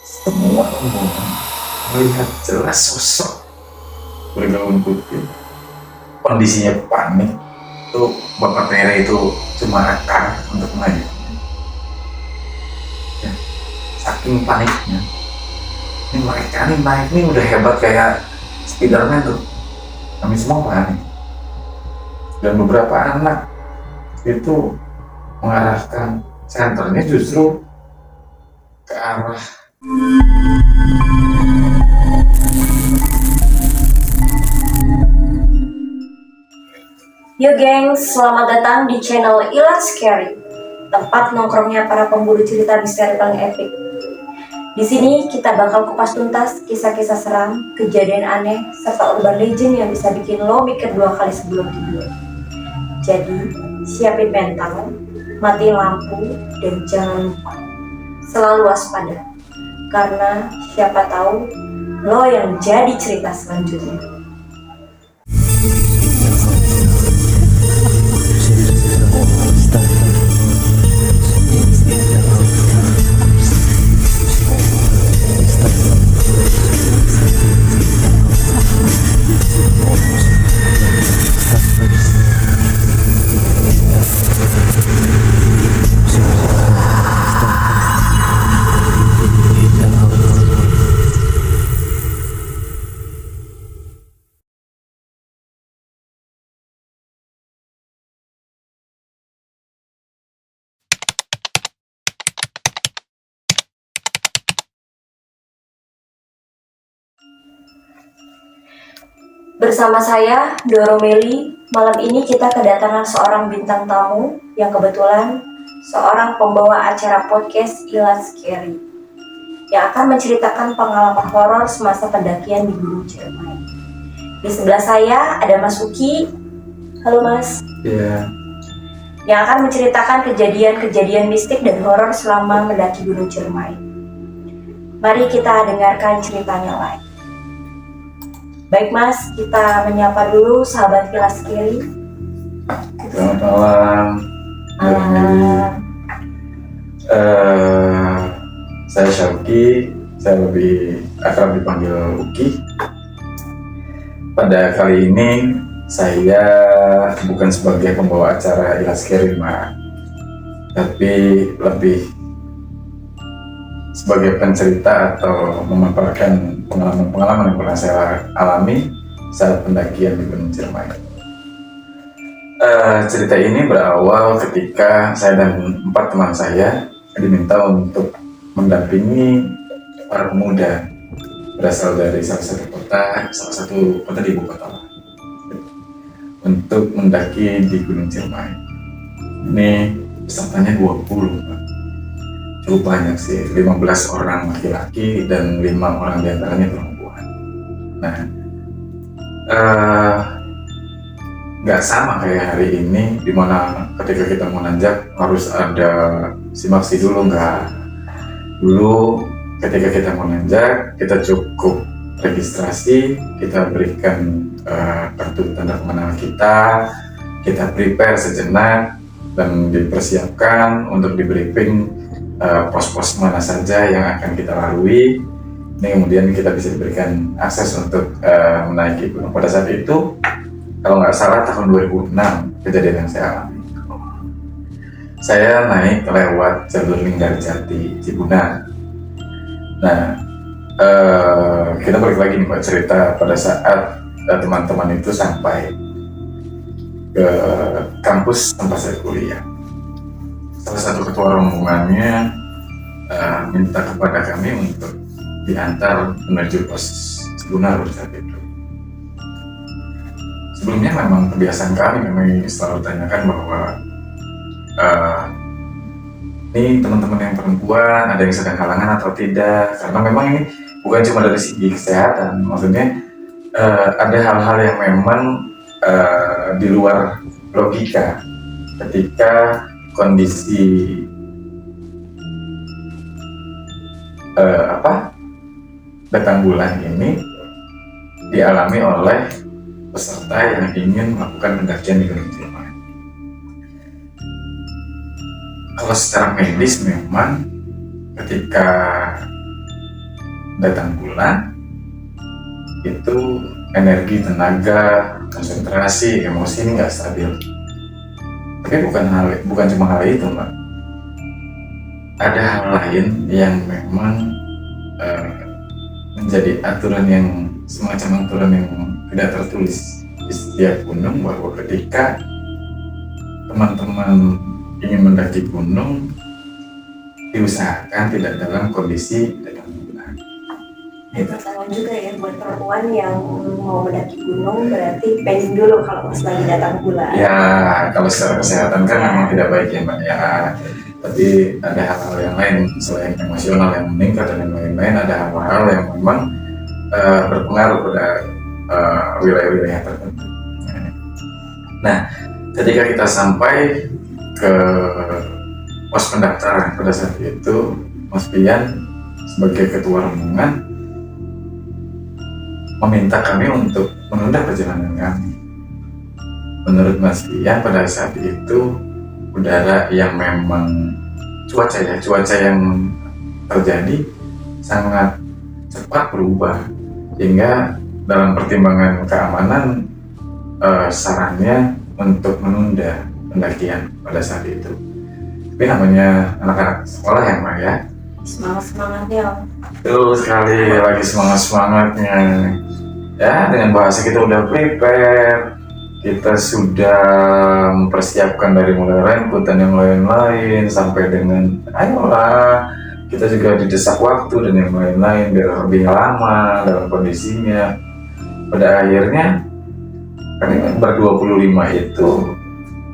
Semua rombongan melihat jelas sosok bergaun putih. Kondisinya panik. Itu Bapak Pere itu cuma akan untuk naik. Ya, saking paniknya. Ini mereka nih naik nih udah hebat kayak Spiderman tuh. Kami semua panik. Dan beberapa anak itu mengarahkan senternya justru ke arah Yo gengs, selamat datang di channel Ilat Scary, tempat nongkrongnya para pemburu cerita misteri paling epic. Di sini kita bakal kupas tuntas kisah-kisah seram, kejadian aneh, serta urban legend yang bisa bikin lo mikir 2 kali sebelum tidur. Jadi, siapin mental, matiin lampu, dan jangan lupa selalu waspada, karena siapa tahu lo yang jadi cerita selanjutnya. Bersama saya, Doro Meli, malam ini kita kedatangan seorang bintang tamu yang kebetulan seorang pembawa acara podcast Ilat Scary yang akan menceritakan pengalaman horor semasa pendakian di Gunung Ciremai. Di sebelah saya ada Mas Uki. Halo Mas. ya Yang akan menceritakan kejadian-kejadian mistik dan horor selama mendaki Gunung Ciremai. Mari kita dengarkan ceritanya live. Baik Mas, kita menyapa dulu sahabat Ilat Scary. selamat malam. Saya Syauki, saya lebih akrab dipanggil Uki. Pada kali ini saya bukan sebagai pembawa acara Ilat Scary, tapi lebih sebagai pencerita atau memaparkan pengalaman-pengalaman yang pernah saya alami saat pendakian di Gunung Ciremai. Cerita ini berawal ketika saya dan 4 teman saya diminta untuk mendampingi para pemuda berasal dari salah satu kota di ibu kota untuk mendaki di Gunung Ciremai. Ini pesertanya 20, Pak. Cukup banyak sih, 15 orang laki-laki dan 5 orang diantaranya perempuan. Nah, nggak sama kayak hari ini, dimana ketika kita mau nanjak harus ada simaksi dulu, nggak. Dulu ketika kita mau nanjak, kita cukup registrasi, kita berikan kartu tanda pengenal kita prepare sejenak dan dipersiapkan untuk di briefing pos-pos mana saja yang akan kita lalui. Ini kemudian kita bisa diberikan akses untuk menaiki gunung. Pada saat itu, kalau nggak salah tahun 2006 kejadian yang saya alami. Saya naik lewat jalur Linggarjati Cibunan. Nah, kita balik lagi nih Pak, cerita pada saat teman-teman itu sampai ke kampus tempat saya kuliah. Salah satu ketua rombongannya minta kepada kami untuk diantar menuju pos Cibunar saat itu. Sebelumnya memang kebiasaan kami selalu tanyakan bahwa ini teman-teman yang perempuan ada yang sedang halangan atau tidak, karena memang ini bukan cuma dari segi kesehatan, maksudnya ada hal-hal yang memang di luar logika ketika kondisi datang bulan ini dialami oleh peserta yang ingin melakukan pendakian di Gunung Ciremai. Kalau secara medis memang ketika datang bulan itu energi, tenaga, konsentrasi, emosi ini nggak stabil. Tapi bukan cuma hal itu, Mbak. Ada hal lain yang memang menjadi aturan yang semacam aturan yang tidak tertulis di setiap gunung, bahwa ketika teman-teman ingin mendaki gunung, diusahakan tidak dalam kondisi datang bulan. Pertama juga ya buat perempuan yang mau mendaki gunung, berarti pending dulu kalau pas lagi datang bulan. Ya, kalau secara kesehatan kan memang tidak baik ya, Mbak ya. Tapi ada hal-hal yang lain selain emosional yang meningkat dan yang lain-lain, ada hal-hal yang memang berpengaruh pada wilayah-wilayah tertentu. Nah, ketika kita sampai ke pos pendaftaran pada saat itu, Mas Pian sebagai ketua rombongan meminta kami untuk menunda perjalanan kami. Menurut Mas Pian pada saat itu udara yang memang cuaca yang terjadi sangat cepat berubah, sehingga dalam pertimbangan keamanan sarannya untuk menunda pendakian pada saat itu. Tapi namanya anak-anak sekolah ya, Mbak ya. Semangat-semangatnya. Betul sekali, lagi semangat-semangatnya. Ya, dengan bahasa kita udah prepare, kita sudah mempersiapkan dari mulai raincoat dan yang lain-lain sampai dengan ayolah, kita juga didesak waktu dan yang lain-lain biar lebih lama dalam kondisinya. Pada akhirnya kami ber-25 itu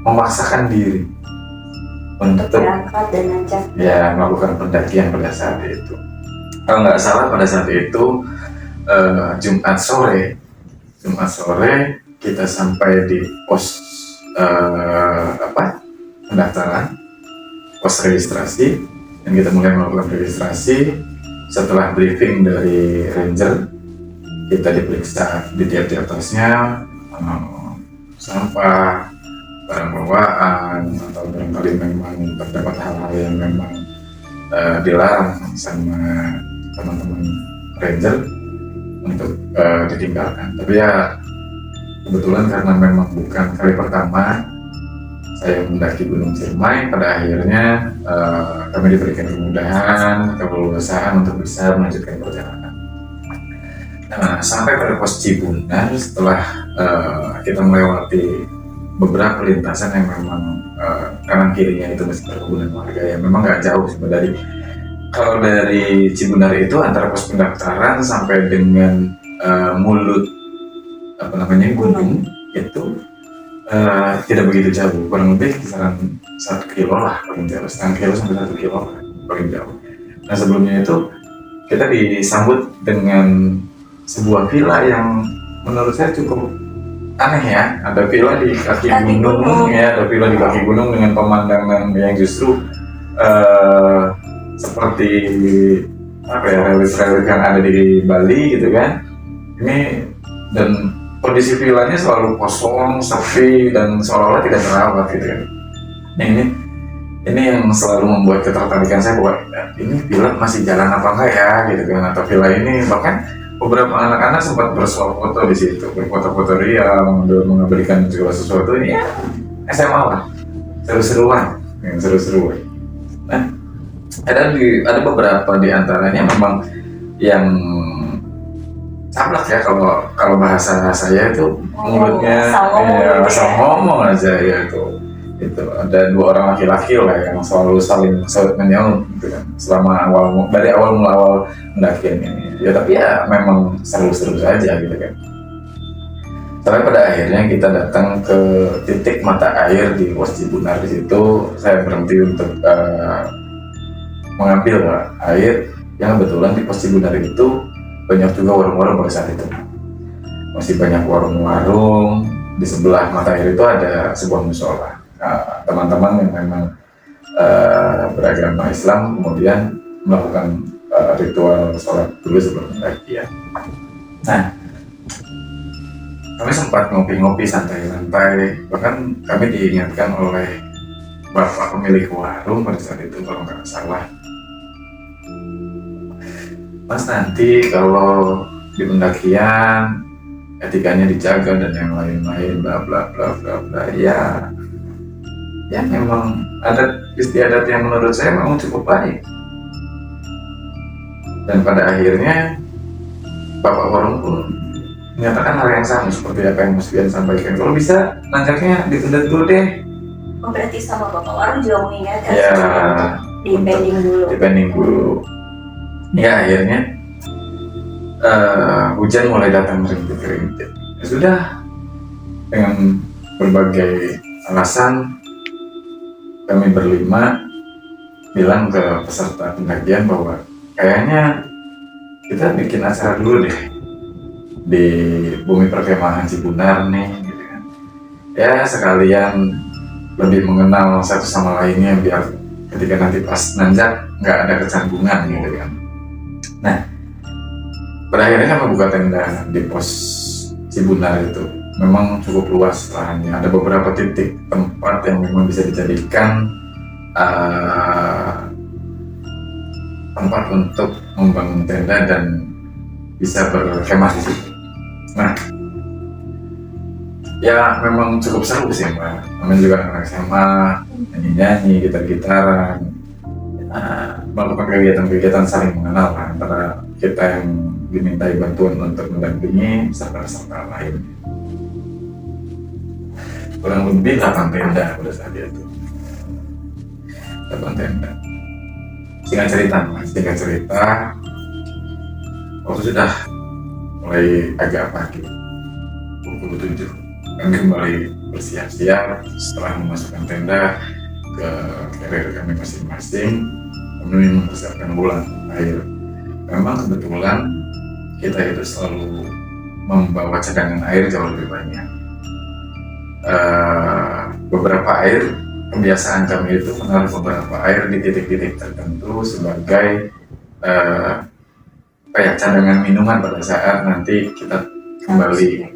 memaksakan diri untuk berangkat dan ngajak melakukan pendakian pada saat itu. Kalau nggak salah pada saat itu Jumat sore kita sampai di pos pendaftaran, pos registrasi, dan kita mulai melakukan registrasi. Setelah briefing dari ranger, kita diperiksa di tiap-tiap tasnya, sampah, barang bawaan, atau barangkali memang terdapat hal-hal yang memang dilarang sama teman-teman ranger untuk ditinggalkan. Tapi ya kebetulan karena memang bukan kali pertama saya mendaki Gunung Ciremai, pada akhirnya kami diberikan kemudahan, keleluasaan untuk bisa melanjutkan perjalanan. Nah, sampai pada pos Cibunar, setelah kita melewati beberapa lintasan yang memang kanan kirinya itu masih perkebunan warga yang memang nggak jauh sebenarnya. Kalau dari Cibunar itu antara pos pendaftaran sampai dengan mulut gunung itu tidak begitu jauh, kurang lebih kisaran 1 kilo lah paling jauh, setengah kilo sampai 1 kilo paling jauh. Nah, sebelumnya itu kita disambut dengan sebuah villa yang menurut saya cukup aneh ya. Ada villa di kaki gunung ya, ada villa di kaki gunung dengan pemandangan yang justru seperti relief-relief yang ada di Bali gitu kan. Ini dan kondisi villanya selalu kosong, sepi, dan seolah-olah tidak terawat gitu kan. Nah, ini yang selalu membuat ketertarikan saya bahwa ini villa masih jalan apa enggak ya gitu kan, atau villa ini, bahkan beberapa anak-anak sempat bersuap foto di situ, berfoto-foto riang, mengabadikan segala sesuatu. Ini ya SMA lah, seru-seruan. Nah, ada beberapa di antaranya memang yang cablak ya, kalau bahasa saya itu mulutnya asal ngomong aja ya itu ada 2 orang laki-laki lah yang selalu saling menyaut gitu kan selama dari awal pendakian ini ya. Tapi ya memang seru-seru saja gitu kan, sampai pada akhirnya kita datang ke titik mata air di pos Cibunar. Di situ saya berhenti untuk mengambil air, yang kebetulan di pos Cibunar itu banyak juga warung-warung pada saat itu. Masih banyak warung-warung. Di sebelah mata air itu ada sebuah musola. Teman-teman yang memang beragama Islam kemudian melakukan ritual sholat dulu sebelum pendakian. Nah, kami sempat ngopi-ngopi santai-santai, bahkan kami diingatkan oleh bapak pemilik warung pada saat itu kalau nggak salah, Mas nanti kalau di pendakian etikanya dijaga dan yang lain-lain bla bla bla bla bla. Ya memang adat istiadat yang menurut saya memang cukup baik. Dan pada akhirnya Bapak Warung pun menyatakan hal yang sama seperti apa yang Mas Bian sampaikan. Kalau bisa nanjaknya ditunda dulu deh. Oh, berarti sama Bapak Warung juga mengingatkan Ya, di pending dulu. dibanding dulu. Ya akhirnya hujan mulai datang rintik-rintik. Ya sudah, dengan berbagai alasan kami berlima bilang ke peserta pendakian bahwa kayaknya kita bikin acara dulu deh di bumi perkemahan Cibunar nih, gitu kan. Ya sekalian lebih mengenal satu sama lainnya biar ketika nanti pas nanjak nggak ada kecanggungan gitu kan. Nah, pada akhirnya kami buka tenda di pos Cibunar itu. Memang cukup luas lahannya. Ada beberapa titik tempat yang memang bisa dijadikan tempat untuk membangun tenda dan bisa berkemah di situ. Nah, ya memang cukup seru sih Mbak. Namanya juga anak SMA, nyanyi-nyanyi, gitar-gitaran, melakukan kegiatan-kegiatan saling mengenal antara kita yang dimintai bantuan untuk mendampingi serta lain. Kurang lebih 8 tenda pada saat itu. 8 tenda. Singkat cerita, waktu sudah mulai agak pagi, pukul 7, kami kembali bersiap-siap setelah memasukkan tenda ke carrier kami masing-masing, kami mempersiapkan bulan air. Memang kebetulan kita itu selalu membawa cadangan air jauh lebih banyak. Beberapa air, kebiasaan kami itu menaruh beberapa air di titik-titik tertentu sebagai cadangan minuman pada saat nanti kita kembali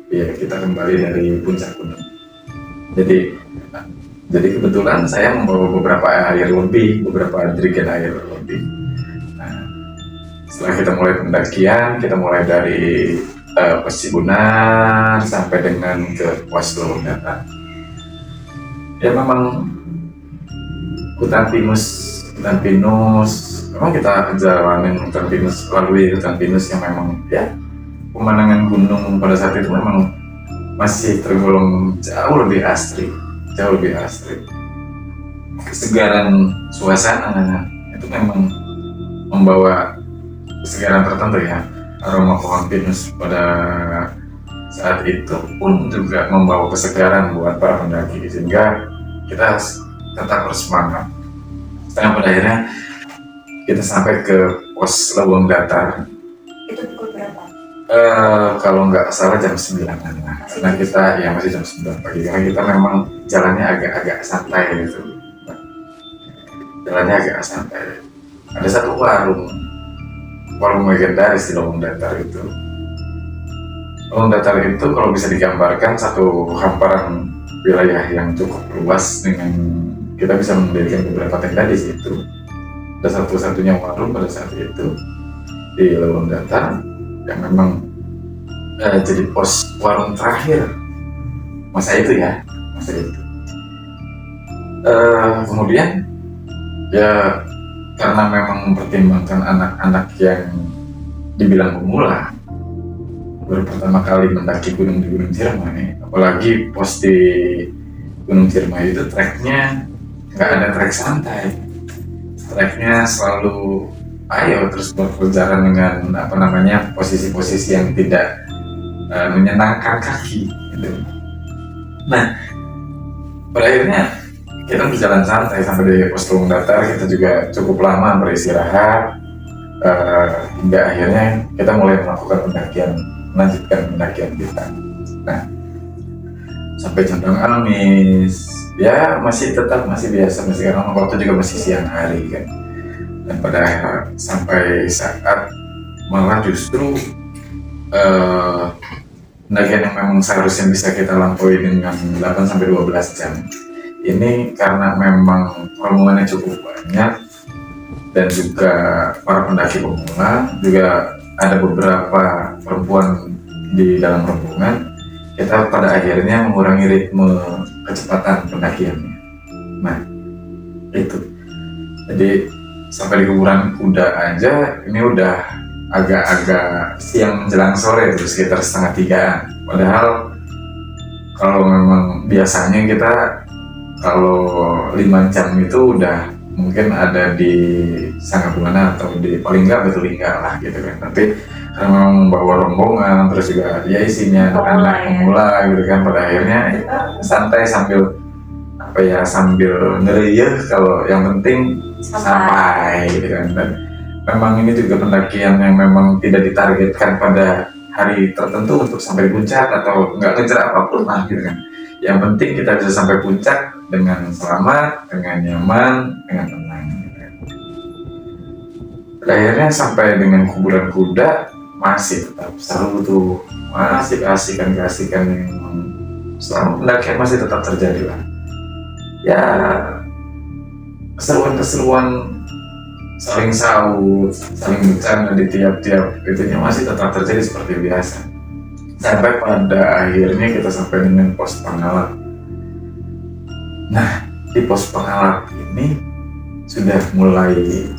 dari puncak gunung. Jadi kebetulan saya membawa beberapa jerigen air lebih. Nah, setelah kita mulai pendakian, kita mulai dari pos Cibunar sampai dengan ke pos Lowong Datar. Ya memang hutan pinus, memang kita jalanin hutan pinus, lalui hutan pinus yang memang ya pemandangan gunung pada saat itu memang masih tergolong jauh lebih asri. Kesegaran suasana itu memang membawa kesegaran tertentu ya. Aroma pohon pinus pada saat itu pun juga membawa kesegaran buat para pendaki, sehingga kita tetap bersemangat. Setelah pada akhirnya kita sampai ke pos Lowong Datar. Itu pukul berapa? Kalau nggak salah jam 9-an lah. Karena kita ya masih jam 9 pagi, karena kita memang jalannya agak santai gitu. Jalannya agak santai. Ada satu warung legendaris di Lowong Datar itu. Lowong Datar itu kalau bisa digambarkan satu hamparan wilayah yang cukup luas dengan kita bisa mendirikan beberapa tenda di situ. Ada satu-satunya warung pada saat itu di Lowong Datar yang memang jadi pos warung terakhir masa itu. Kemudian ya karena memang mempertimbangkan anak-anak yang dibilang pemula baru pertama kali mendaki gunung di Gunung Ciremai, apalagi pos di Gunung Ciremai itu treknya nggak ada trek santai, treknya selalu terus berjalan dengan posisi-posisi yang tidak menyenangkan kaki gitu. Nah, pada akhirnya kita berjalan santai sampai di pos Lowong Datar. Kita juga cukup lama beristirahat hingga akhirnya kita mulai melanjutkan pendakian kita. Nah, sampai Condong Almis ya masih biasa, karena waktu juga masih siang hari kan. Dan pada sampai saat malah justru pendakian yang memang seharusnya bisa kita lampaui dengan 8-12 jam ini, karena memang rombongannya cukup banyak dan juga para pendaki pemula, juga ada beberapa perempuan di dalam rombongan, kita pada akhirnya mengurangi ritme kecepatan pendakiannya. Nah, itu. Jadi sampai di kuburan kuda aja ini udah agak-agak siang menjelang sore tuh, sekitar 2:30. Padahal kalau memang biasanya kita kalau 5 jam itu udah mungkin ada di Sanggabuana atau di paling nggak Betulingga lah gitu kan. Tapi karena memang membawa rombongan, terus juga ya isinya anak-anak pemula gitu kan, pada akhirnya ya, santai sambil sambil ngeriuh, kalau yang penting sampai gitu kan. Dan memang ini juga pendakian yang memang tidak ditargetkan pada hari tertentu untuk sampai puncak atau nggak ngejar apapun lah gitu kan. Yang penting kita bisa sampai puncak dengan selamat, dengan nyaman, dengan tenang gitu kan. Pada akhirnya sampai dengan kuburan kuda masih tetap seru tuh, masih keasikan yang selama pendakian masih tetap terjadi lah. Ya, keseruan-keseruan saling saut, saling bercanda di tiap-tiap itunya masih tetap terjadi seperti biasa. Sampai pada akhirnya kita sampai dengan pos Pangalap. Nah, di pos Pangalap ini sudah mulai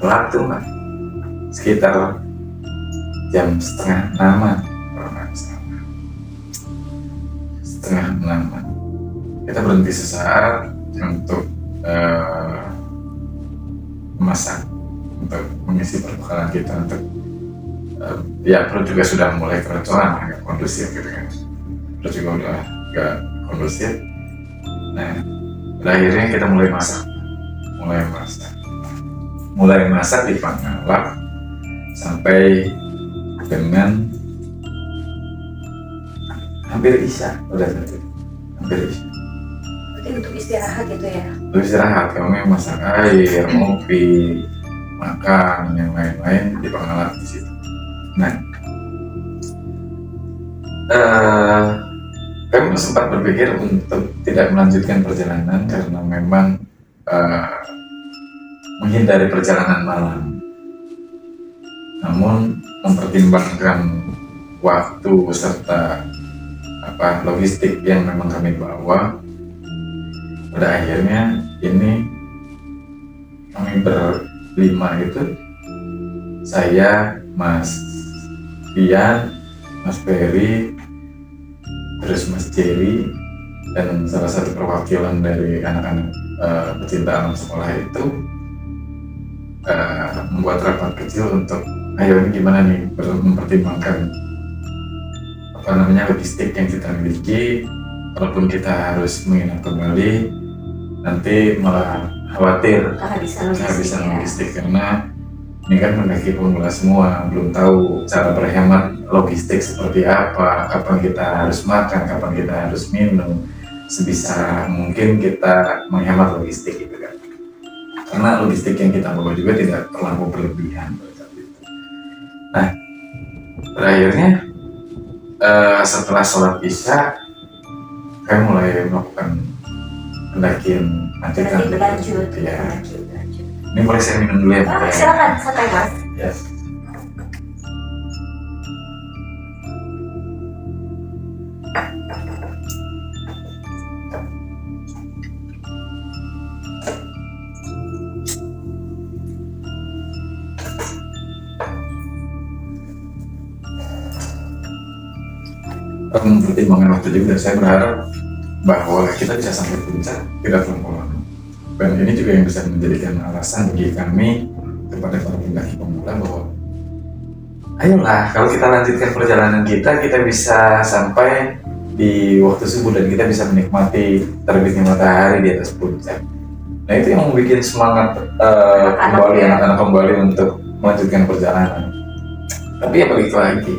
gelap tuh Mas. Sekitar jam 5:30 kalau nggak salah. 5:30. Kita berhenti sesaat untuk memasak, untuk mengisi perbekalan kita, untuk ya perut juga sudah mulai keroncongan, agak kondusif gitu kan. Perut juga udah agak kondusif. Nah, pada akhirnya kita mulai masak di Pangalap sampai dengan hampir Isya, hampir Isya. Untuk istirahat gitu ya? Untuk istirahat, kami masak air, ngopi, makan, yang lain-lain di Pangalap di situ. Nah, kami sempat berpikir untuk tidak melanjutkan perjalanan karena memang menghindari perjalanan malam. Namun mempertimbangkan waktu serta logistik yang memang kami bawa, pada akhirnya ini kami berlima itu, saya, Mas Pian, Mas Ferry, terus Mas Jerry, dan salah satu perwakilan dari anak-anak pecinta alam sekolah itu membuat rapat kecil untuk ayo ini gimana nih, mempertimbangkan logistik yang kita miliki. Walaupun kita harus menginap kembali, nanti malah khawatir kehabisan logistik karena ini kan mendaki pemula semua, belum tahu cara berhemat logistik seperti apa, kapan kita harus makan, kapan kita harus minum. Sebisa mungkin kita menghemat logistik gitu kan, karena logistik yang kita bawa juga tidak terlalu berlebihan. Nah, akhirnya setelah sholat Isya, saya mulai melakukan pendakian lanjutan. Ya. Ini boleh saya minum dulu ya Pak? Silakan, santai Mas. Yes. Mempertimbangkan waktu juga, saya berharap bahwa kita bisa sampai puncak tidak terlalu lama. Dan ini juga yang bisa menjadikan alasan bagi kami kepada para pendaki pemula bahwa ayolah, kalau kita lanjutkan perjalanan kita bisa sampai di waktu subuh dan kita bisa menikmati terbitnya matahari di atas puncak. Nah, itu yang membuat semangat anak-anak kembali untuk melanjutkan perjalanan. Tapi ya balik lagi,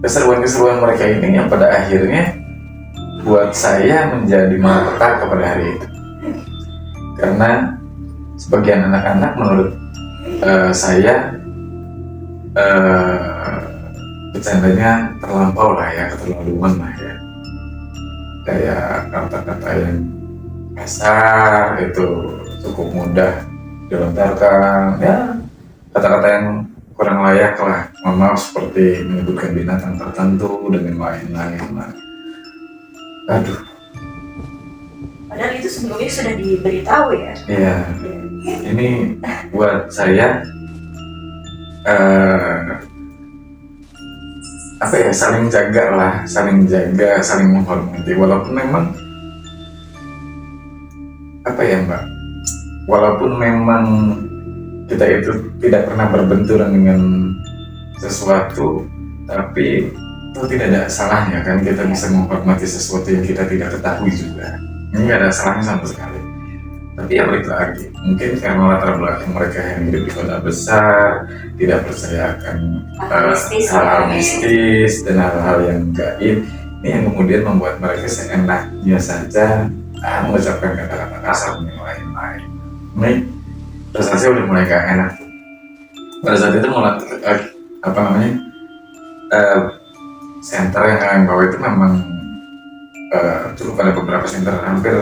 keseruan-keseruan mereka ini yang pada akhirnya buat saya menjadi malapetaka pada hari itu. Karena sebagian anak-anak menurut saya bercandanya terlampau lah ya, keterlaluan lah ya. Kayak kata-kata yang kasar itu cukup mudah dilontarkan ya kata-kata yang kurang layak lah, mohon maaf, seperti menyebutkan binatang tertentu dan yang lain-lain. Aduh. Padahal itu sebelumnya sudah diberitahu ya. Iya, ini buat saya apa ya, saling jaga lah, saling jaga, saling menghormati. Walaupun memang apa ya Mbak, walaupun memang kita itu tidak pernah berbenturan dengan sesuatu, tapi itu tidak ada salahnya kan kita bisa menghormati sesuatu yang kita tidak ketahui juga. Ini nggak ada salahnya sama sekali. Tapi ya balik lagi, mungkin karena latar belakang mereka yang hidup di kota besar, tidak percaya akan hal-hal mistis dan hal-hal yang gaib, ini yang kemudian membuat mereka seenaknya saja mengucapkan kata-kata kasar dan yang lain-lain. Ini prestasi udah mulai gak enak. Pada saat itu mulai center yang kalian bawa itu memang cukup ada beberapa center, hampir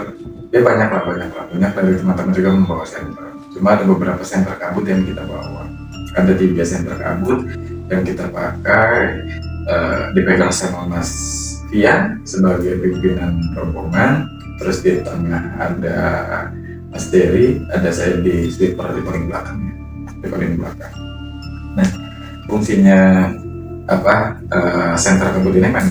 ya banyak dari teman-teman juga membawa center. Cuma ada beberapa center kabut yang kita bawa. Ada 3 center kabut yang kita pakai, dipegang sama Mas Fian sebagai pimpinan rombongan. Terus di tengah ada Mas Dery, ada saya di sleeper di paling belakangnya, di paling belakang. Nah, fungsinya center kabut ini memang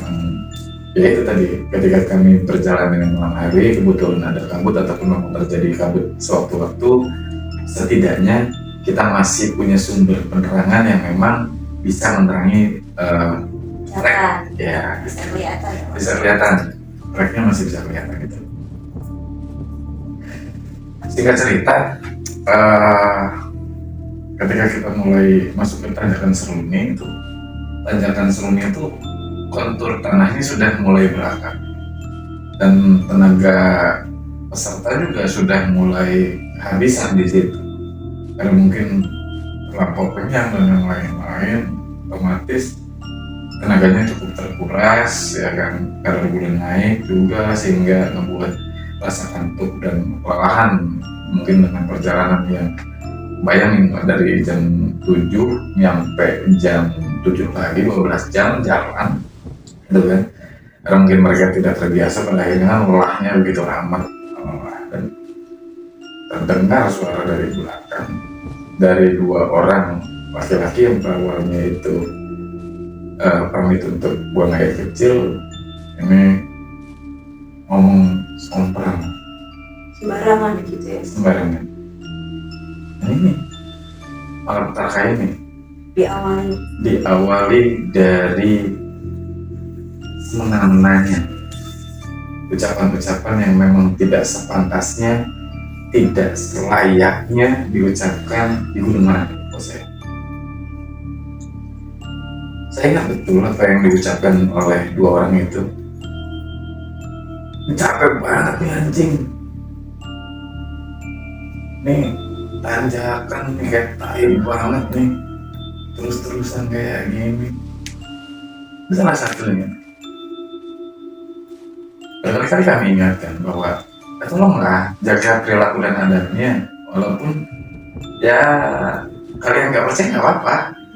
ya itu tadi, ketika kami berjalan dengan malam hari, kebetulan ada kabut ataupun memang terjadi kabut sewaktu-waktu, setidaknya kita masih punya sumber penerangan yang memang bisa menerangi track. Ya, bisa kelihatan, tracknya masih bisa kelihatan gitu. Singkat cerita, ketika kita mulai masuk ke tanjakan Seruni itu kontur tanahnya sudah mulai berakar dan tenaga peserta juga sudah mulai habisan di situ karena mungkin terlampau kenyang dan yang lain-lain, otomatis tenaganya cukup terkuras ya kan, karena bulan naik juga sehingga membuat rasa kantuk dan kelelahan mungkin dengan perjalanan yang bayangin dari jam 7 nyampe jam 7 pagi, 12 jam jalan gitu kan. Karena mungkin mereka tidak terbiasa, pada akhirnya lelahnya begitu amat. Dan terdengar suara dari belakang dari 2 orang laki-laki yang awalnya itu pamit untuk buang air kecil, ini ngomong somprang sembarangan gitu ya. Sembarangan. Nah ini malapetaka ini diawali dari semena-menanya, ucapan-ucapan yang memang tidak sepantasnya, tidak selayaknya diucapkan di Gunung Manado. Saya ingat betul apa yang diucapkan oleh 2 orang itu. Capek banget nih anjing, nih tanjakan nih kayak tai banget nih, terus-terusan kayak gini. Itu salah satunya. Berkali-kali kami ingatkan bahwa tolonglah jaga perilaku dan adabnya, walaupun ya kalian nggak percaya nggak apa-apa,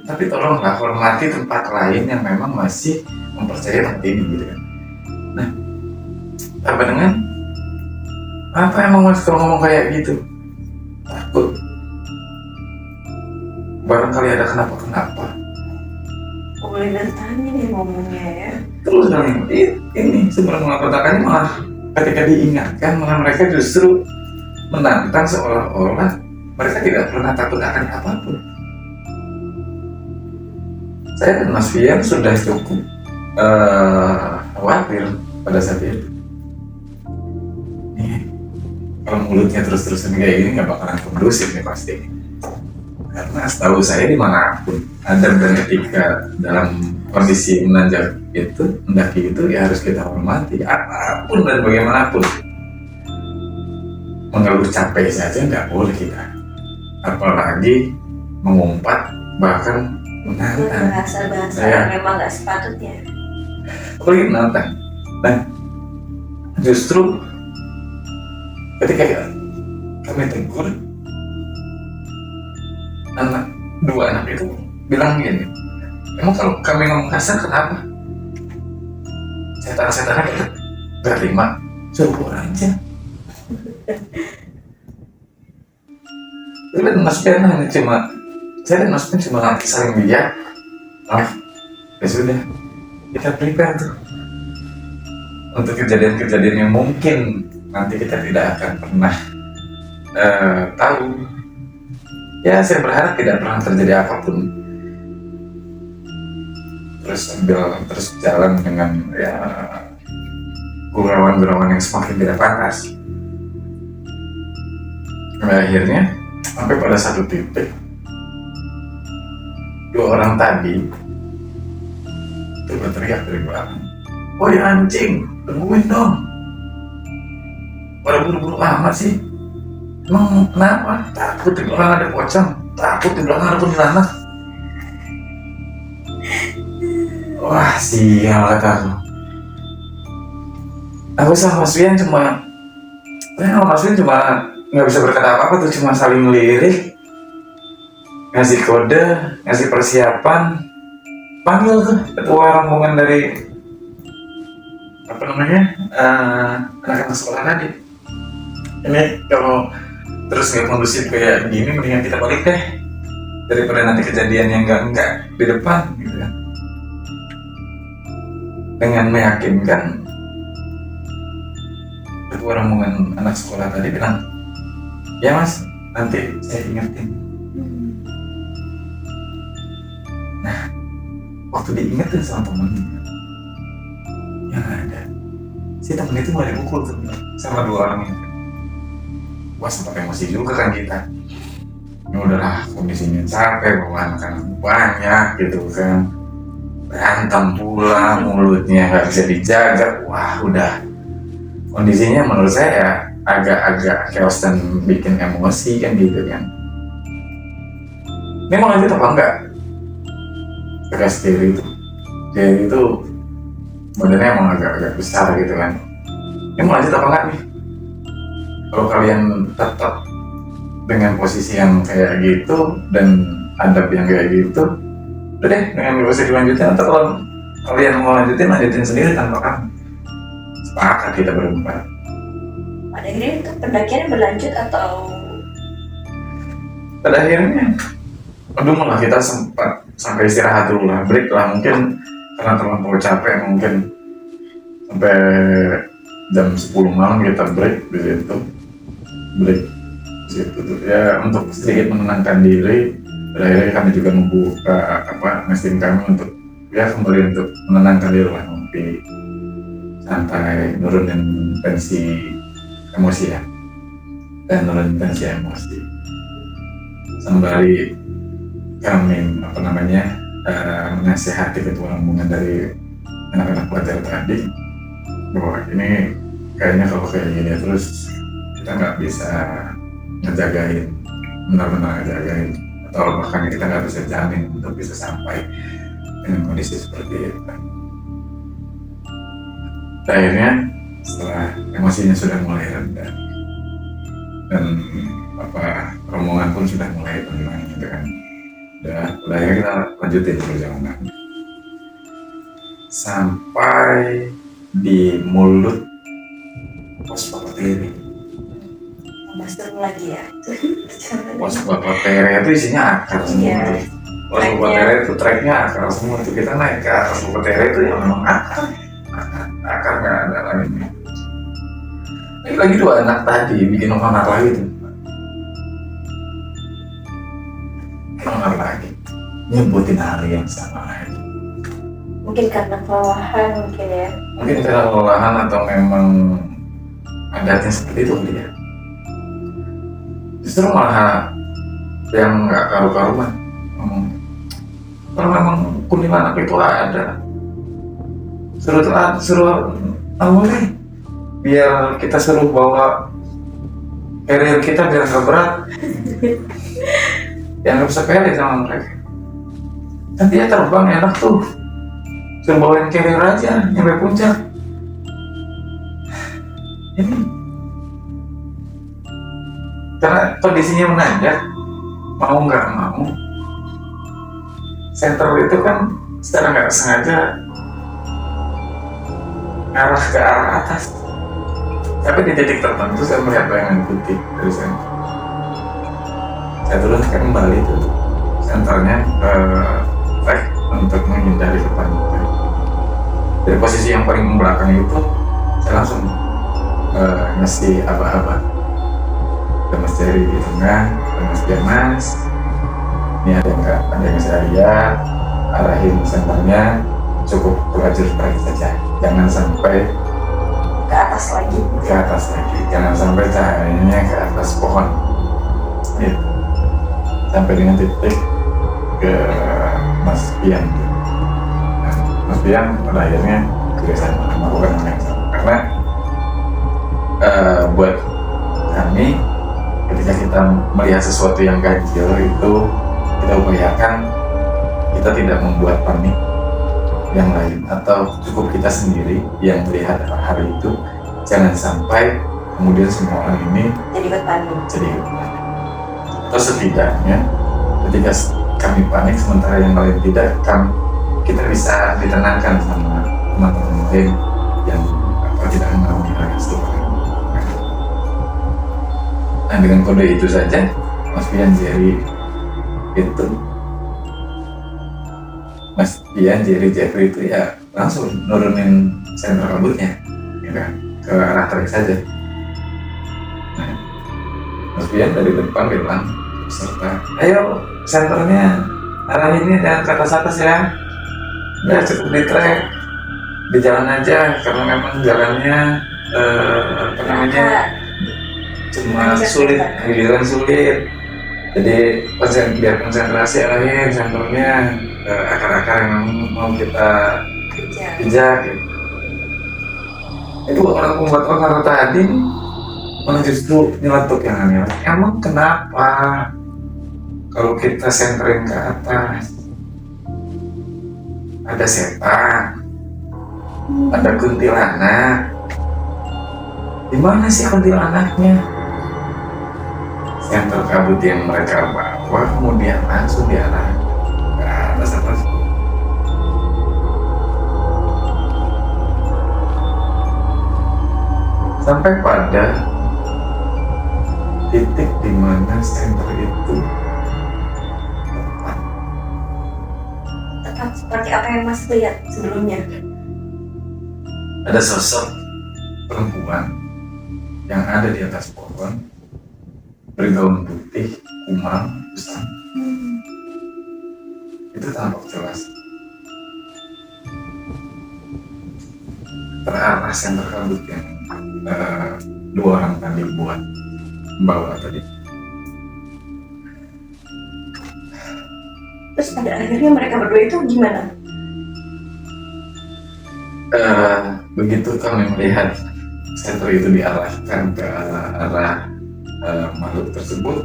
tapi tolonglah hormati tempat lain yang memang masih mempercayai tempat ini gitu kan. Nah, apa dengan apa emang mas kalau ngomong kayak gitu? Takut barangkali ada kenapa-kenapa. Boleh bertanya nih ngomongnya ya. Terus kan ini sebenarnya malapetakannya malah ketika diingatkan malah mereka justru menantang seolah-olah mereka tidak pernah takut akan apapun. Saya dan Mas Fian sudah cukup khawatir pada saat itu. Nih, kalau mulutnya terus-terusan kayak gini nggak bakalan kondusif nih pasti. Karena setahu saya dimanapun adab dan etika dalam kondisi menanjak itu, mendaki itu ya harus kita hormati apapun dan bagaimanapun. Mengeluh capek saja nggak boleh kita, apalagi mengumpat bahkan menantang. Bahasa-bahasa yang memang nggak sepatutnya. Apalagi menantang. Dan justru ketika kami tegur, anak dua anak itu bilang gini, emang kalau kami ngomong kasar kenapa? Setan-setannya gak terima, suruh keluar aja. Tapi dan maksudnya hanya cuma, saya dan maksudnya cuma nanti saling lihat, ya sudah, kita prepare tuh untuk kejadian-kejadian yang mungkin nanti kita tidak akan pernah tahu. Ya saya berharap tidak pernah terjadi apapun. Terus sambil terus jalan dengan ya gurauan-gurauan yang semakin tidak pantas. Akhirnya sampai pada satu titik, dua orang tadi itu berteriak dari belakang, "Woi anjing, tungguin dong! Pada buru-buru amat sih. Emang kenapa? Takut di belakang ada pocong, takut di belakang ada kuntilanak." Wah sial kataku. Aku sama Mas Wian cuma nggak bisa berkata apa-apa tuh, cuma saling ngelirik, ngasih kode, ngasih persiapan, panggil tuh ketua rombongan dari apa namanya anak-anak sekolah tadi. Ini kalau terus nggak kondusif kayak gini, mendingan kita balik deh daripada nanti kejadian yang enggak di depan gitu kan. Dengan meyakinkan ketua rombongan anak sekolah tadi bilang, "Ya mas, nanti saya ingetin." Nah, waktu diingetin sama temennya, yang ada si temen itu malah dipukul tuh sama dua orang itu. Wah sempat emosi juga kan kita. Ya udahlah, kondisinya capek, bawa anak-anak banyak gitu kan, berantem pula, mulutnya nggak bisa dijaga. Wah udah, kondisinya menurut saya agak chaos dan bikin emosi kan gitu kan. Ini mau lanjut apa enggak? Tegas diri itu modelnya emang agak besar gitu kan. Ini mau lanjut apa enggak nih? Kalau kalian tetap dengan posisi yang kayak gitu dan adab yang kayak gitu, udah deh, dengan posisi dilanjutin. Atau kalau kalian mau lanjutin sendiri tanpa kami. Sepakat kita berempat. Pada akhirnya itu pendakian berlanjut atau? Pada akhirnya, aduh malah kita sempat sampai istirahat dulu lah, break lah, mungkin karena terlalu capek, mungkin sampai jam 10 malam kita break di situ tuh ya, untuk sedikit menenangkan diri. Pada akhirnya kami juga membuka nesting kami untuk ya kembali untuk menenangkan diri lah, ngopi santai, nurunin tensi emosi ya, dan nurunin tensi emosi. Sembari kami menasihati ketua rombongan dari anak-anak pelajar tadi bahwa ini kayaknya kalau kayak gini terus kita nggak bisa benar-benar ngejagain, atau bahkan kita nggak bisa jamin untuk bisa sampai dengan kondisi seperti itu. Akhirnya setelah emosinya sudah mulai reda dan rombongan pun sudah mulai tenang gitu kan, udah akhirnya kita lanjutin perjalanan sampai di mulut pos Bapak Tere. Seru lagi ya. Pos Bapak Tere itu isinya akar semua. Iya. Pos Bapak Tere itu treknya akar semua tuh, kita naik ke atas Bapak Tere itu yang memang akar nggak ada lagi. Lagi dua anak tadi bikin onar lagi tuh. Onar lagi, nyebutin hari yang sama lagi. Mungkin karena kelelahan mungkin ya. Mungkin karena kelelahan atau memang adatnya seperti itu kali ya. Justru malah yang nggak karu-karuan ngomong, kalau memang kuntilanak itu ada, suruh nih, biar kita suruh bawa carrier kita biar nggak berat. Yang nggak bisa pede sama mereka, kan dia terbang enak tuh, suruh bawain carrier aja nyampe puncak. Ini karena kondisinya menanjak, mau nggak mau center itu kan secara nggak sengaja ngarah ke arah atas. Tapi di titik tertentu saya melihat bayangan putih dari center. Saya turunkan kembali itu senternya ke right untuk menghindari kepanikan. Dari posisi yang paling belakang itu saya langsung ngasih aba-aba ke Mas Jerry di tengah, ke Mas Dimas. Ini ada yang saya lihat, arahin senternya cukup pelajur baik saja, jangan sampai Ke atas lagi. jangan sampai cahayanya ke atas pohon gitu. Sampai dengan titik ke Mas Pian. Nah, Mas Pian pada akhirnya kebiasaan melakukan hal yang sama karena buat kami ketika kita melihat sesuatu yang ganjil itu kita upayakan kita tidak membuat panik yang lain atau cukup kita sendiri yang melihat hari itu, jangan sampai kemudian semua orang ini Jadi ikut panik. atau setidaknya ketika kami panik sementara yang lain tidak, kita bisa ditenangkan sama teman-teman lain yang tidak mengalami hal yang serupa. Nah, dengan kode itu saja Mas Pian Jerry itu Mas Pian Jerry Jeffrey itu ya langsung nurunin senter kabutnya ya kan, ke arah trek saja. Nah, Mas Pian dari depan bilang serta ayo senternya arahinnya jangan ke atas ya, udah cukup di trek, di jalan aja karena memang jalannya apa namanya cuma sulit, giliran sulit. Jadi biar konsentrasi arahin senternya ke akar-akar yang mau kita kejar gitu. Itu orang pembuat orang tadi malah justru nyeletuk yang aneh. Emang kenapa kalau kita senterin ke atas ada setan, ada kuntilanak? Di mana sih kuntilanaknya? Senter kabut yang mereka bawa kemudian langsung diarahkan ke atas. Sampai pada titik di mana senter itu Tepat seperti apa yang Mas lihat sebelumnya. ada sosok perempuan yang ada di atas pohon bergaun putih, umang, besar. Itu tampak jelas terarah senter kabut yang dua orang tadi bawa tadi. Terus pada akhirnya mereka berdua itu gimana? Begitu kami melihat senter itu diarahkan ke arah makhluk tersebut,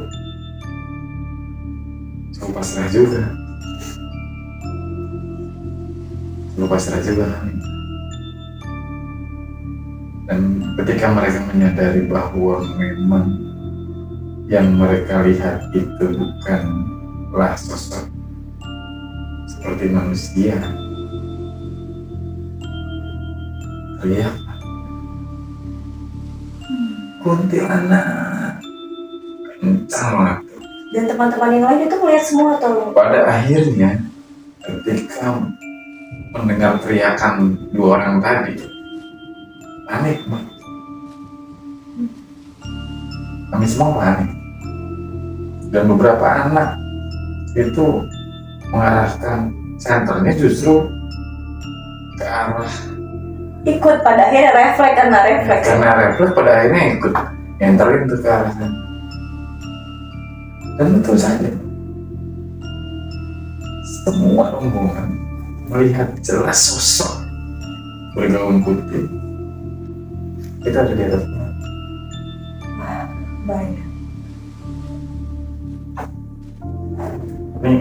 cukup pasrah juga kami. Dan ketika mereka menyadari bahwa memang yang mereka lihat itu bukanlah sosok seperti manusia, lihat kuntilanak kencang banget. Dan teman-teman yang lain itu melihat semua tuh. Pada akhirnya ketika mendengar teriakan dua orang tadi, panik, Mbak. Kami semua panik. Dan beberapa anak itu mengarahkan senternya justru ke arah, Ikut pada akhirnya refleks karena refleks pada akhirnya ikut nyenterin tuh ke arah sana. Dan betul saja, semua rombongan melihat jelas sosok bergaun putih itu ada di atas pohon. banyak. Ini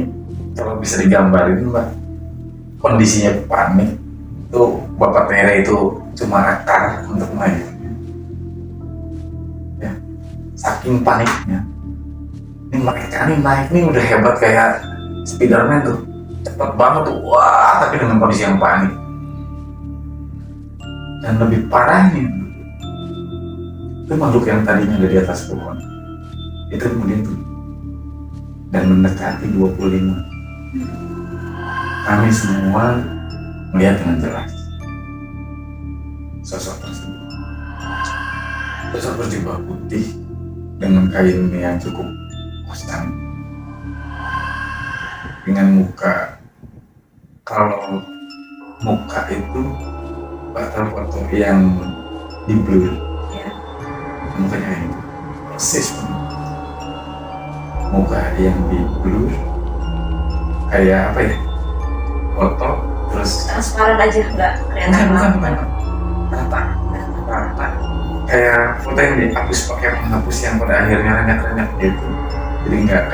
kalau bisa digambarin, Mbak, kondisinya panik tuh. Bapak Tere itu cuma akar untuk main ya, saking paniknya. Ini mereka nih naik nih udah hebat kayak Spiderman tuh, cepat banget tuh, wah, tapi dengan kondisi yang panik. Dan lebih parahnya, itu makhluk yang tadinya ada di atas pohon itu kemudian tuh dan mendekati 25. Kami semua melihat dengan jelas sosok tersebut. Sosok berjubah putih dengan kain yang cukup kosong, dengan muka, kalau muka itu foto yang di blur, Ya. mukanya kayak gitu persis banget. Muka yang di blur kayak apa ya, foto terus Transparan aja, nggak kelihatan. bukan rata kayak foto yang dihapus pakai penghapus yang pada akhirnya renyah gitu. Jadi nggak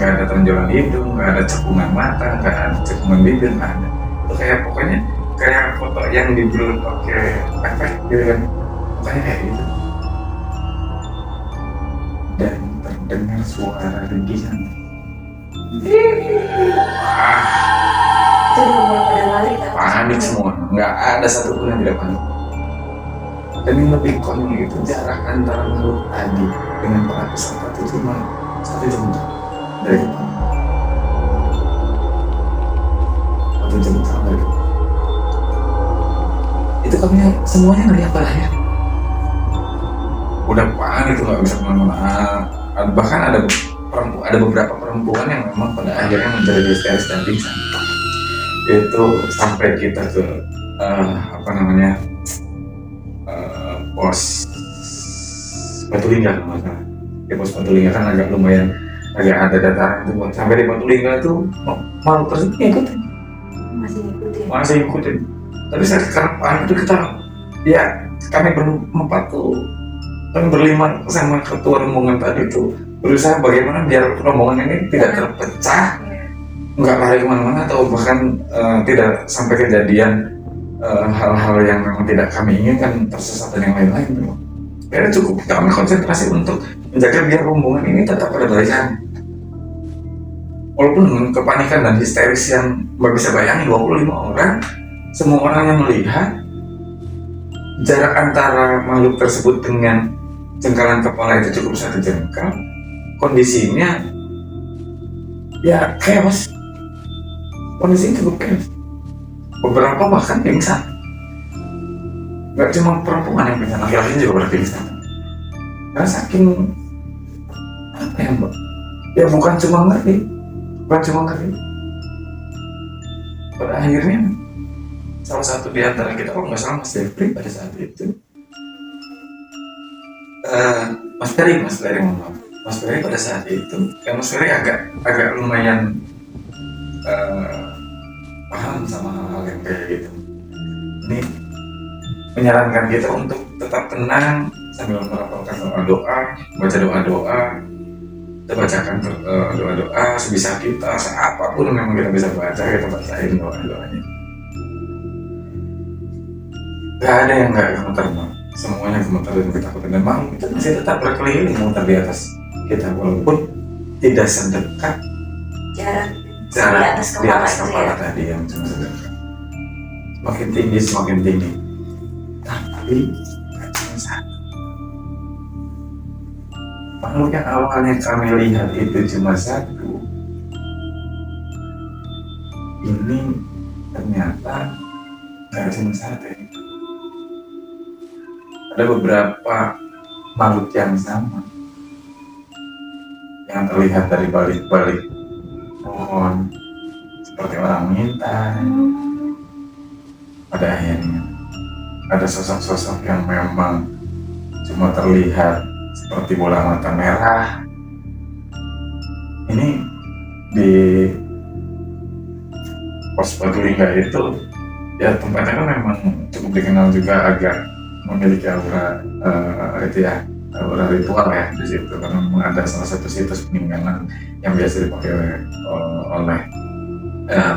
ada tonjolan hidung, nggak ada cekungan mata, nggak ada cekungan bibir, nggak ada. Itu kayak pokoknya kayak foto yang di blur pakai efek gitu kan, mukanya kayak gitu. Dan terdengar suara ringgisan. Itu udah mulai pada lari kan? Panik semua, nggak ada satupun yang tidak panik. Dan yang lebih konyol itu jarak antara makhluk tadi dengan para peserta itu cuma 1 jengkal dari depan. 1 jengkal dari depan. Itu kami semuanya ngeliat pada akhirnya. Udah panik tuh nggak bisa kemana-mana. Bahkan ada beberapa perempuan yang memang pada akhirnya menjadi histeris dan pingsan. Itu sampai kita ke pos Batulingga kalau nggak salah. Di pos Batulingga kan agak lumayan agak ada dataran itu, sampai di Batulingga itu malu tersebut ngikutin, masih ngikutin. Tapi saya sekarang panik itu kita ya kami berempat tuh, kami berlima sama ketua rombongan tadi tuh berusaha bagaimana biar rombongan ini tidak terpecah, nggak lari kemana-mana atau bahkan tidak sampai kejadian hal-hal yang memang tidak kami inginkan, tersesat dan yang lain-lain. Ya cukup kami konsentrasi untuk menjaga biar rombongan ini tetap pada barisan. Walaupun dengan kepanikan dan histeris yang nggak bisa bayangin, 25 orang, semua orang yang melihat jarak antara makhluk tersebut dengan jengkalan kepala itu cukup 1 jengkal. Kondisinya ya chaos, kondisinya cukup chaos. Beberapa bahkan pingsan. Gak cuma perempuan yang pingsan, laki-laki juga pada pingsan. Karena saking apa ya mbak? Ya bukan cuma ngeri. Pada akhirnya salah satu di antara kita, kalau nggak salah Mas Jeffrey pada saat itu, Mas Ferry pada saat itu, ya Mas Ferry agak lumayan paham sama hal-hal yang kayak gitu. Ini menyarankan kita untuk tetap tenang sambil merapalkan doa-doa, baca doa-doa, kita bacakan doa-doa sebisa kita, apapun yang memang kita bisa baca, kita bacain doa-doanya. Gak ada yang gak gemetar, semuanya gemetar dan ketakutan, dan malu kita masih tetap berkeliling memutar di atas kita, walaupun tidak sedekat jarak di atas kepala tadi yang cuma sedekat. Semakin tinggi, tapi gak cuma satu. Makhluk yang awalnya kami lihat itu cuma satu, ini ternyata gak cuma satu. Ada beberapa makhluk yang sama yang terlihat dari balik-balik pohon seperti orang minta. Pada akhirnya ada sosok-sosok yang memang cuma terlihat seperti bola mata merah. Ini di pos Batulingga itu ya tempatnya kan memang cukup dikenal juga agak memiliki aura aura ritual ya di situ, karena memang ada salah satu situs peninggalan yang biasa dipakai oleh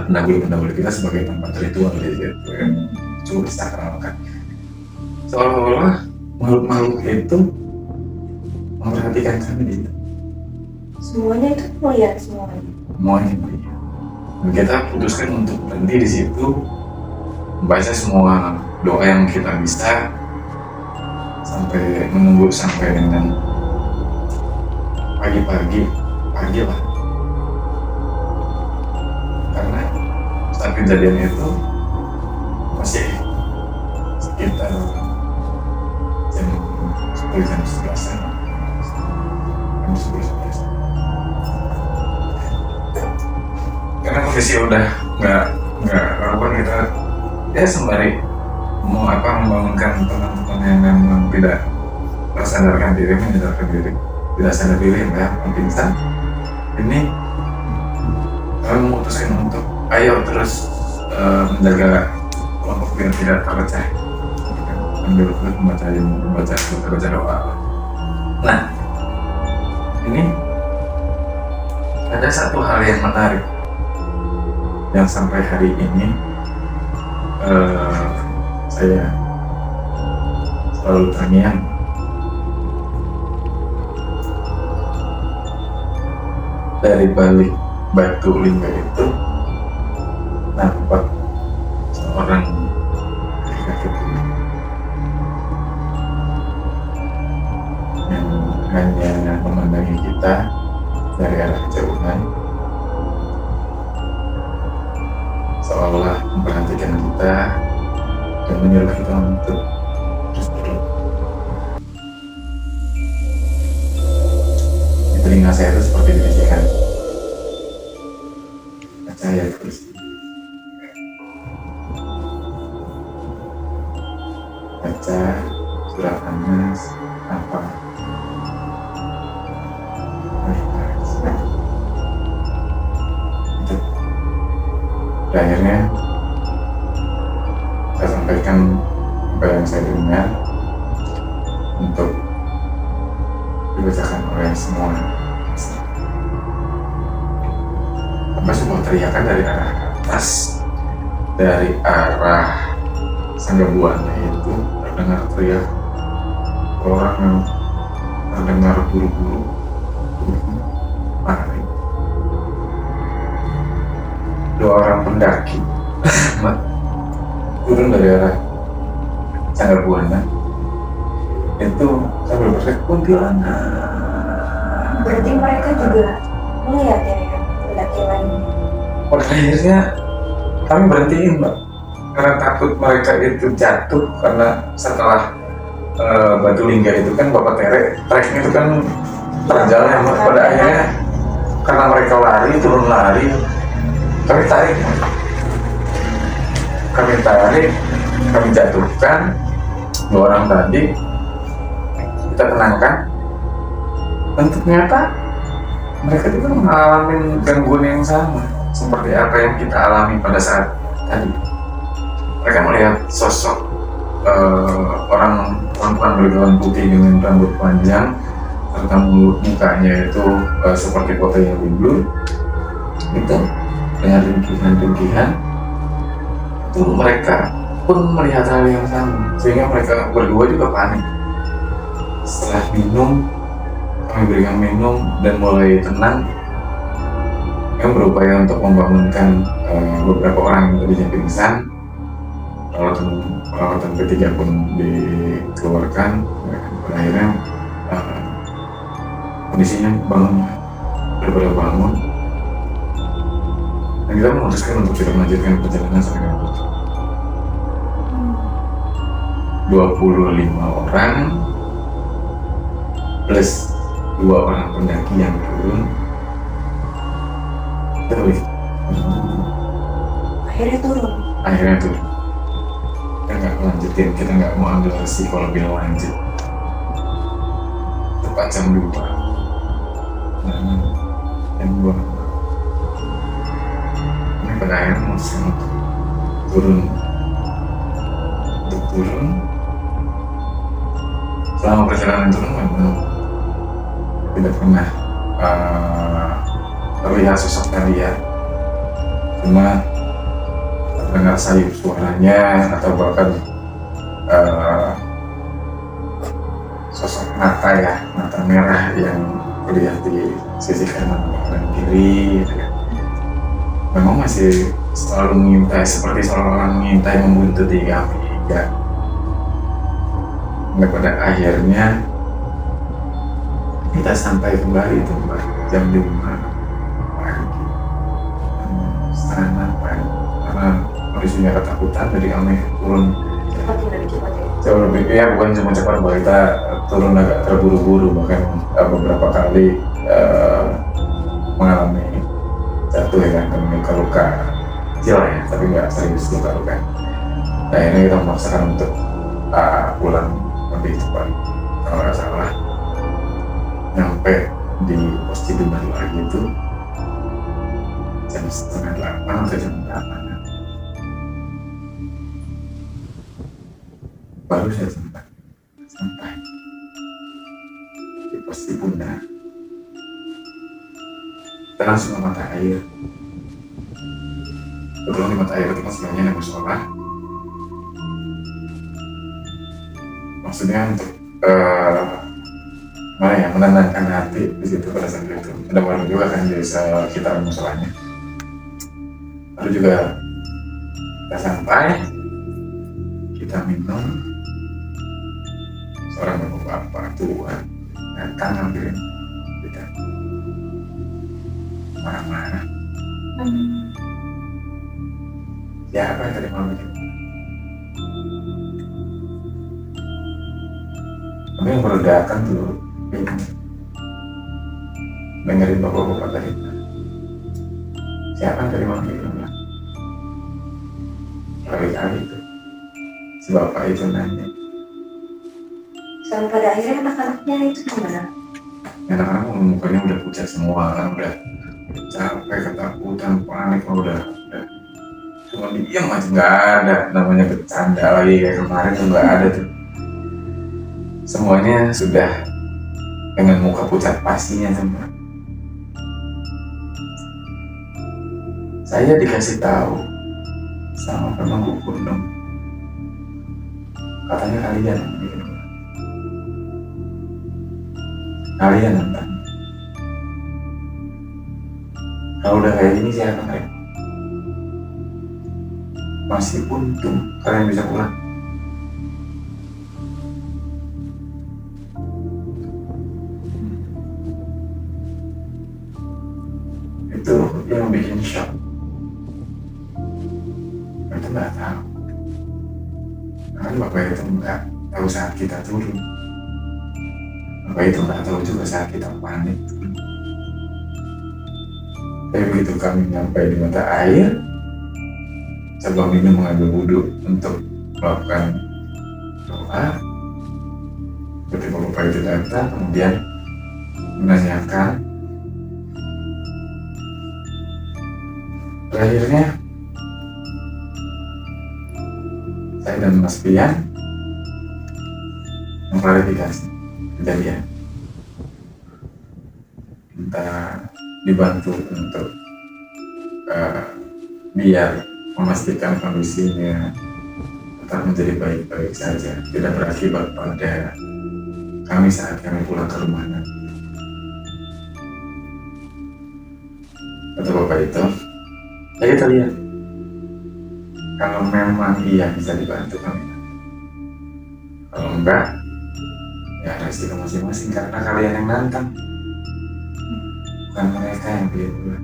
pendahulu kita sebagai tempat ritual di situ yang cukup disakralkan. Seolah-olah makhluk-makhluk itu memperhatikan kami di situ. Semuanya itu melihat semuanya. semuanya. Dan kita putuskan untuk berhenti di situ, membaca semua doa yang kita bisa, sampai menunggu sampai dengan pagi lah, karena saat kejadian itu masih sekitar jam 10 jam 11-an, jam 10-11, karena kondisi udah nggak apa, kita ya sembari mau membangunkan teman-teman yang memang tidak tersadarkan diri, tidak sadar diri ya, pingsan. Ini kami memutuskan untuk ayo terus menjaga kelompok biar tidak terpecah, sambil terus membaca doa. Nah, ini ada satu hal yang menarik yang sampai hari ini saya selalu terngiang. Dari balik batu lingga itu nampak seorang kakek tua yang hanya memandangi kita dari arah kejauhan, seolah memperhatikan kita dan menyuruh kita untuk terus berdoa. Di telinga saya itu seperti dibisikkan, percaya terus. Baca surat An-Nas apa? Itu. Dan akhirnya saya sampaikan apa yang saya dengar untuk dibacakan oleh semua. Apa sebuah teriakan dari arah atas, dari arah Sangga Buana itu terdengar teriak orang yang terdengar buru-buru lari. Dua orang pendaki turun dari arah Sangga Buana itu sambil berteriak kuntilanak. Berarti mereka juga melihat ya pendaki lainnya. Pada akhirnya kami berhentiin, Mbak, karena takut mereka itu jatuh, karena setelah batu lingga itu kan Bapak treknya itu kan terjal ya, Mbak. Pada akhirnya karena mereka turun lari, kami tarik, kami jatuhkan dua orang tadi, kita tenangkan, dan ternyata mereka juga mengalami gangguan yang sama seperti apa yang kita alami pada saat tadi. Mereka melihat sosok orang perempuan bergaun putih dengan rambut panjang serta mukanya itu seperti foto yang dulu itu dengan ringkihan itu. Mereka pun melihat hal yang sama, sehingga mereka berdua juga panik. Setelah kami berikan minum dan mulai tenang, kami berupaya untuk membangunkan beberapa orang yang tadinya pingsan. Perawatan ketiga pun dikeluarkan. Pada akhirnya kondisinya berbeda bangun, dan kita memutuskan untuk tidak melanjutkan perjalanan sampai ke 25 orang plus 2 orang pendaki yang turun terus akhirnya turun. Kita nggak melanjutin, kita nggak mau ambil resiko lebih lanjut. Tepat jam 2 jam 2 ini pada akhirnya memutuskan untuk turun. Selama perjalanan turun memang tidak pernah terlihat sosoknya lihat, cuma terdengar sayup suaranya atau bahkan sosok mata merah yang lihat di sisi kanan kiri gitu kan. Memang masih selalu mengintai, seperti seorang mengintai membuntuti kami. Hingga pada akhirnya kita sampai kembali itu Mbak, jam 5 pagi, setengah 6 pagi, karena kondisinya ketakutan. Jadi kami turun jauh lebih, ya bukan cuma cepat Mbak, kita turun agak terburu-buru, bahkan beberapa kali mengalami jatuh ya kan, dan luka-luka kecil ya, tapi nggak serius luka-luka. Nah ini kita memaksakan untuk pulang lebih cepat. Kalau nggak salah nyampe di pos Cidumar lagi itu jam setengah 8 atau jam 8 ya. Baru saya sampai di pos Cibunda. Kita langsung ke mata air. Kebetulan di mata air itu kan sebelahnya ada musola. Maksudnya untuk menenangkan hati di situ pada saat itu. Ada warung juga kan di sekitar musolanya. Lalu juga kita sampai, kita minum. Seorang bapak tua datang ngambilin kita, marah-marah. Siapa yang tadi mau bikin? Kami yang baru datang dulu, dengerin bapak-bapak tadi. Siapa yang tadi mau bikin? Kali-kali itu si bapak itu nanya. Sampai pada akhirnya anak-anaknya itu gimana? Anak-anak mukanya udah pucat semua kan, udah capek, ketakutan, panik, udah cuma diam aja, nggak ada namanya bercanda lagi kayak kemarin tuh, nggak ada tuh. Semuanya sudah dengan muka pucat pastinya semua. Saya dikasih tahu sama pemangku gunung, katanya kalian yang bikin ulah. Kalian nonton. Kalau udah kayak gini siapa kalian? Masih untung kalian bisa pulang. Itu yang bikin shock. Itu nggak tahu. Karena bapak itu nggak tahu saat kita turun. Bapak itu nggak tahu juga saat kita panik. Tapi begitu kami sampai di mata air, coba minum, mengambil wudhu untuk melakukan doa. Ketika bapak itu datang, kemudian menanyakan. Akhirnya saya dan Mas Pian mengklarifikasi kejadian. Minta dibantu untuk biar memastikan kondisinya tetap menjadi baik-baik saja, tidak berakibat pada kami saat kami pulang ke rumah nanti. Kata bapak itu, ya kita lihat, kalau memang iya bisa dibantu kami, kalau enggak ya resiko masing-masing, karena kalian yang nantang, bukan mereka yang bikin ulah.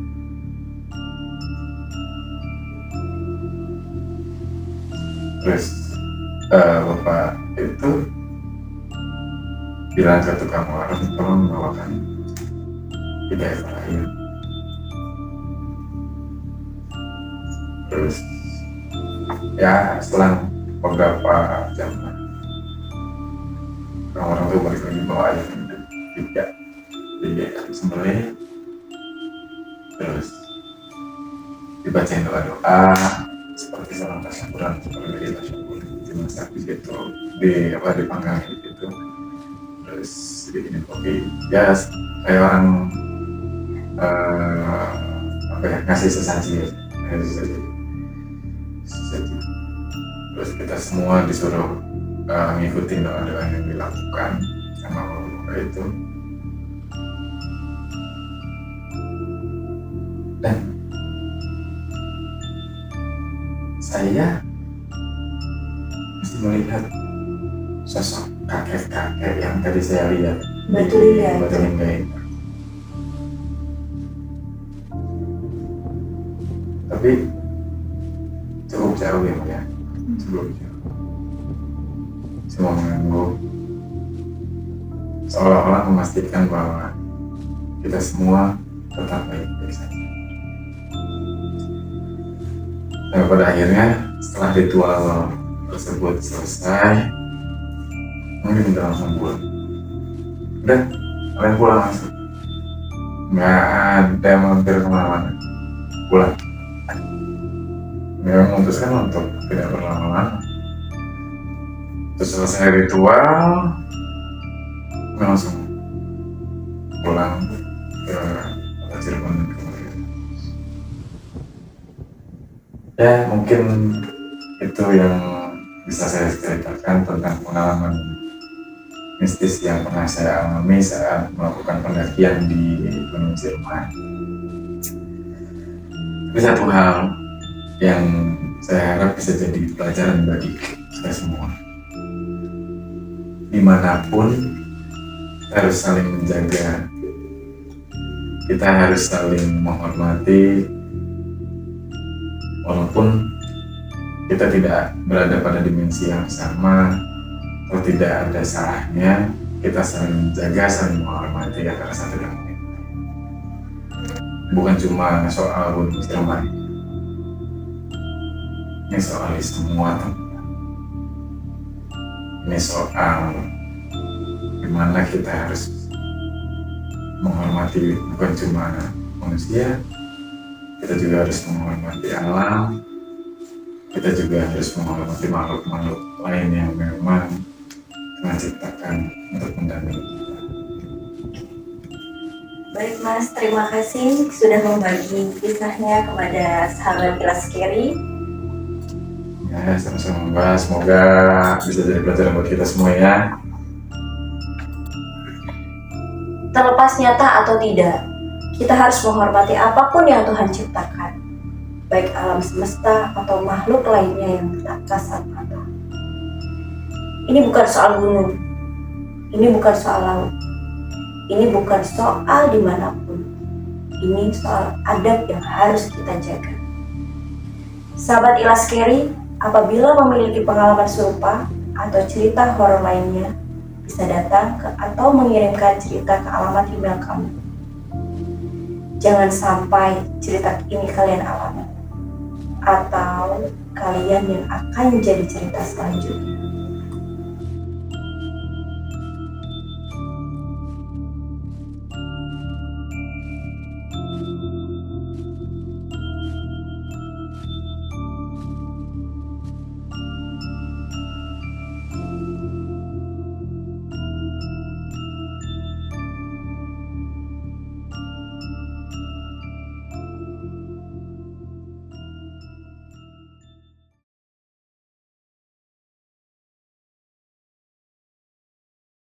Terus bapak itu bilang ke tukang warung, tolong membawakan 3 ekor ayam. Terus ya setelah beberapa jam orang-orang tuh balik lagi bawa ayam juga disembelih, terus dibacain doa-doa seperti salam tasyakuran, seperti dari tasyakur dimasak di situ, dipanggang gitu, terus dibikinin kopi, ya kayak orang ngasih sesaji. Terus kita semua disuruh ngikutin doa-doa yang dilakukan sama bapak itu. saya mesti melihat sosok kakek-kakek yang tadi saya lihat Batu di Lingga. Batu Lingga itu. Tapi cukup jauh ya, Mbak, ya. Cukup jauh. Cuma mengganggu, seolah-olah memastikan bahwa kita semua tetap baik-baik saja. Dan pada akhirnya setelah ritual tersebut selesai, mungkin kita langsung pulang. Udah, kalian pulang langsung. Nggak ada mampir kemana-mana. Pulang. Mereka memutuskan untuk tidak berlama-lama. Terus selesai ritual, langsung pulang ke kota Cirebon dan kemudian. Ya mungkin itu yang bisa saya ceritakan tentang pengalaman mistis yang pernah saya alami saat melakukan pendakian di Gunung Ciremai. Tapi satu hal yang saya harap bisa jadi pelajaran bagi kita semua, dimanapun kita harus saling menjaga, kita harus saling menghormati, walaupun kita tidak berada pada dimensi yang sama atau tidak ada salahnya kita saling menjaga, saling menghormati antara satu dan lain. Bukan cuma soal Gunung Ciremai, ini soal semua tempat. Ini soal gimana kita harus menghormati bukan cuma manusia, kita juga harus menghormati alam, kita juga harus menghormati makhluk-makhluk lain yang memang Tuhan ciptakan untuk mendampingi kita. Baik Mas, terima kasih sudah membagi kisahnya kepada sahabat Ilas Carry. Ya, sama-sama Mbak, semoga bisa jadi pelajaran buat kita semua ya. Terlepas nyata atau tidak, kita harus menghormati apapun yang Tuhan ciptakan, baik alam semesta atau makhluk lainnya yang tak kasat mata. Ini bukan soal gunung, ini bukan soal laut, ini bukan soal dimanapun, ini soal adab yang harus kita jaga. Sahabat Ilas Carry, apabila memiliki pengalaman serupa atau cerita horor lainnya, bisa datang ke atau mengirimkan cerita ke alamat email kami. Jangan sampai cerita ini kalian alami atau kalian yang akan jadi cerita selanjutnya.